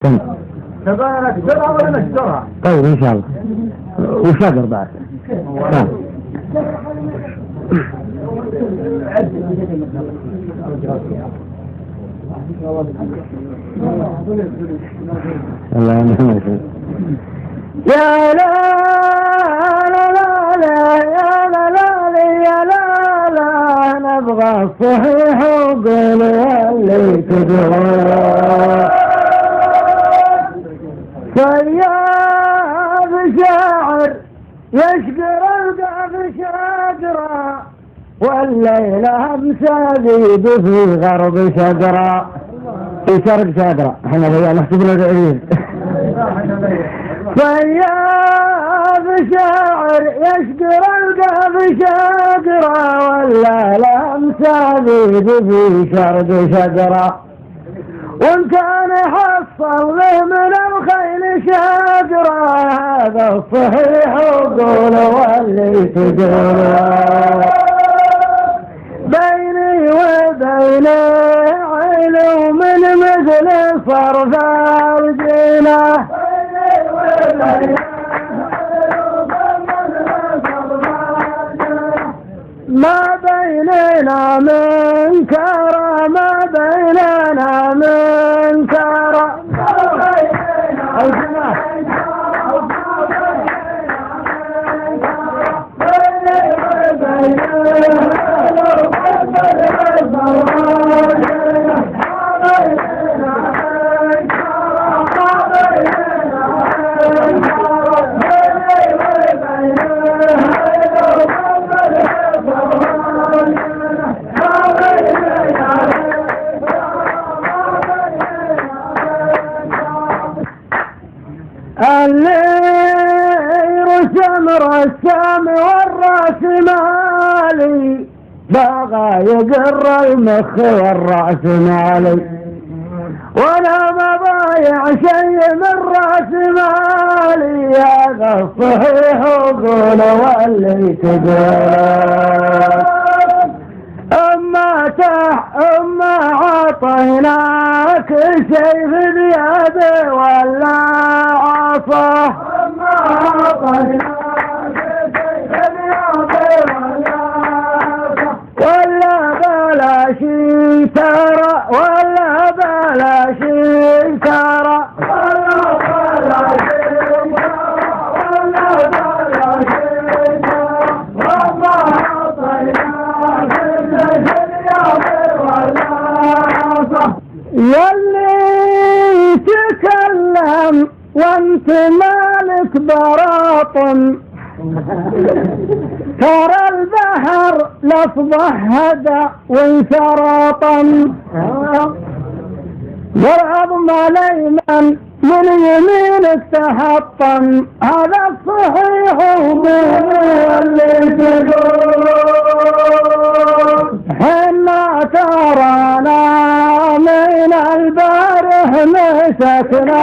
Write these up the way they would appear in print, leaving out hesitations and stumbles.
كم؟ تبغى نشترها ولا نشترها؟ طيب إن شاء الله. وشجر بعد. الله يرحمه. يا لا لا لا لا يا لا لا يا لا لا نبغى الصحيح وقول اللي تدعو. صياد شاعر يشقر القاف شاقرا والليلة مساقيد في غرب شقرا. في شرق شاقرا احنا بيا نحسبنا العيد. صياد شاعر يشقر القاف شاقرا والليلة مساقيد في شرق شقرا. وإن كان حصل له من الخيل شاقرا هذا الصحيح وقول واللي تقول. بيني وبين علوم مثل صرف الجنة. ما بيننا من كرى ما بيننا من كرى. الرسام والراس مالي باغى يقر المخ والراس مالي وانا ما ضايع شيء من راس مالي. هذا الصحيح وقول واللي تقول. أما عطيناك سيف بيده ولا عصا. أما عطيناك سيف بيده ولا عصا ولا بلاش ترى ولا بلاش ترى ولا بلاش يلي تكلم وانت مالك براطن. ترى البحر لفظه هدى وانشراطا والعظم ليمن من يمينك تحطم. هذا الصحيح اللي تقول. حنا ترانا من البارح مسكنا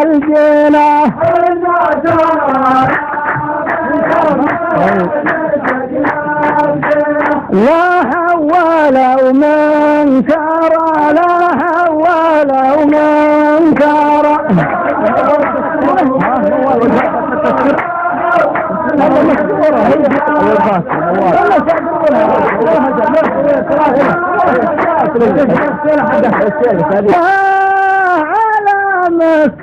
الجنة. حنا ترانا لا هوى من كرى لا هوى من كرى. علامك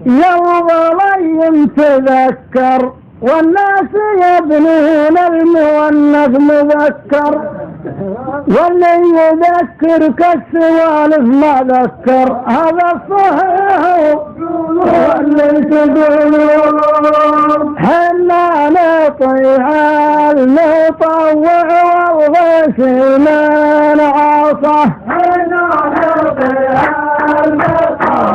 يوم تذكر والناس يبنون المؤنث مذكر واللي يذكرك السوالف ما ذكر. هذا الصحيح واللي تقول. حنا نطيع المطوع والغش من عصا. حنا نطيع المطوع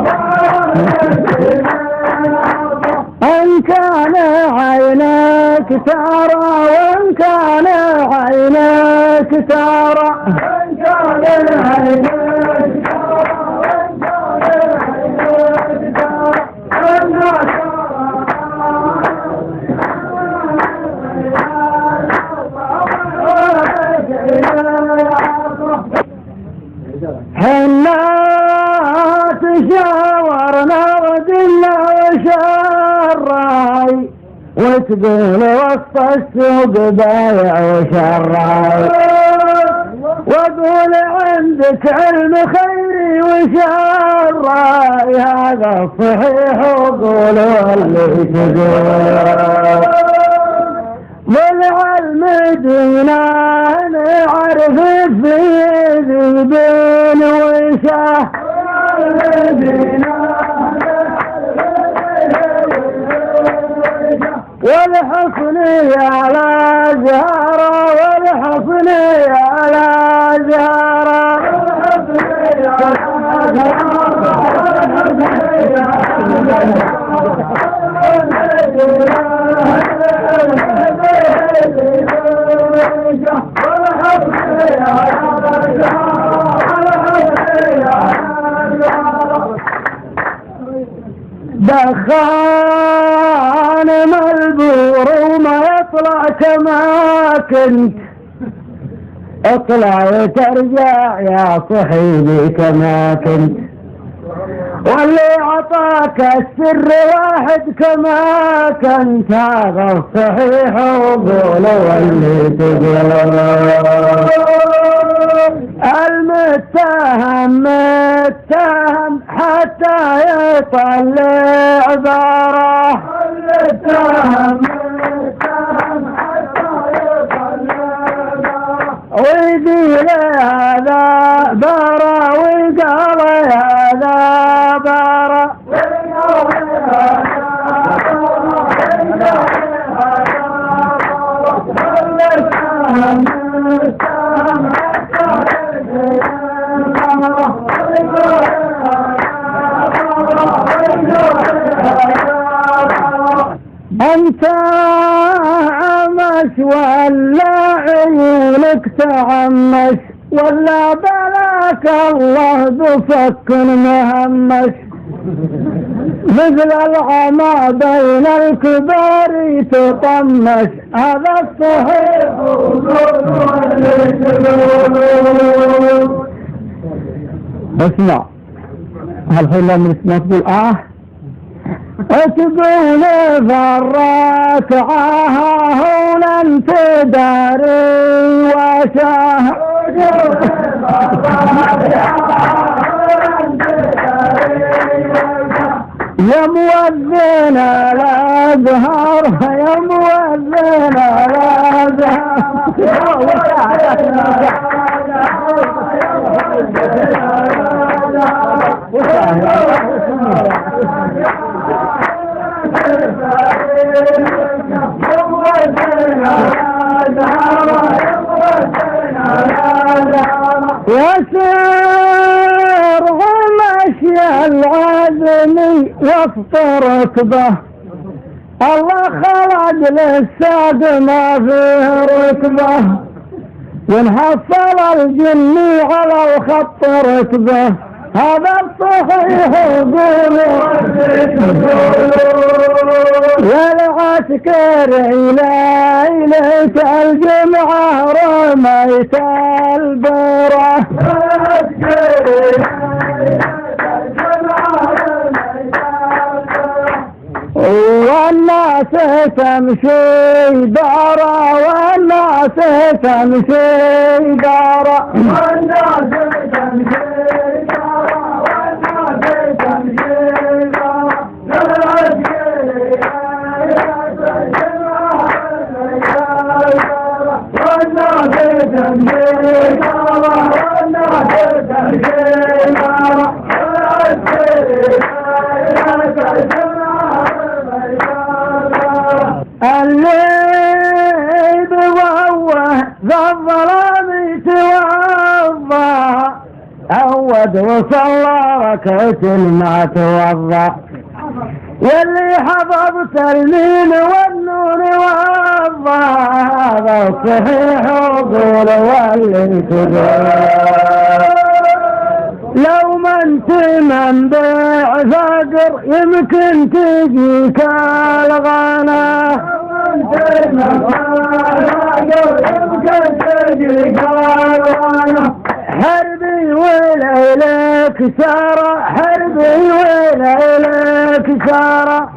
إن كان عينك ترى وإن كان عينك ترى. إن كان عينك ترى وإن كان عينك ترى. حنا تشاورنا وشراي وتقول وسط السوق بايع وشراي واقول عندك علم خيري وشراي هذا صحيح وقول واللي تقول بالعلم دينا نعرف في ذبين وشه والحصن يا لا زهرة والحصن يا لا زهرة دخان ملبور وما يطلع كما كنت اطلع ترجع يا صحيبي كما كنت واللي عطاك السر واحد كما كنت هذا الصحيح وقول واللي تقول المتهم متهم حتى يطلع عباره المتهم متهم حتى يطلع عباره ويقول هذا بارا ويقال هذا بارا أنت عمش ولا عيونك تعمش ولا بلاك الله بفك مهمش مثل العمى بين الكبار تطمش هذا الصحيح اسمع هالحين لما نسمع تقول تقول فرات هنا انت داري وشاه يا مؤذن الازهر يا مؤذن يسير غمشي العزمي وافطرك به الله خلق للساد ما فيه ركبه ونحصل الجني على الخط ركبه هذا الصحيح قولوا يا العسكر ليلة الجمعة رميت البرة والناس تمشي دارا والناس تمشي دارا والناس تمشي اللي بوه ذا الظلام توضى عود وصلى ركعة ما توضى واللي حفظت المين والنون والضى هذا الصحيح وقول واللي تقول لو ما انت منبع فقر يمكن تجيك الغنى حربي وليلك سارة حربي وليلك انكساره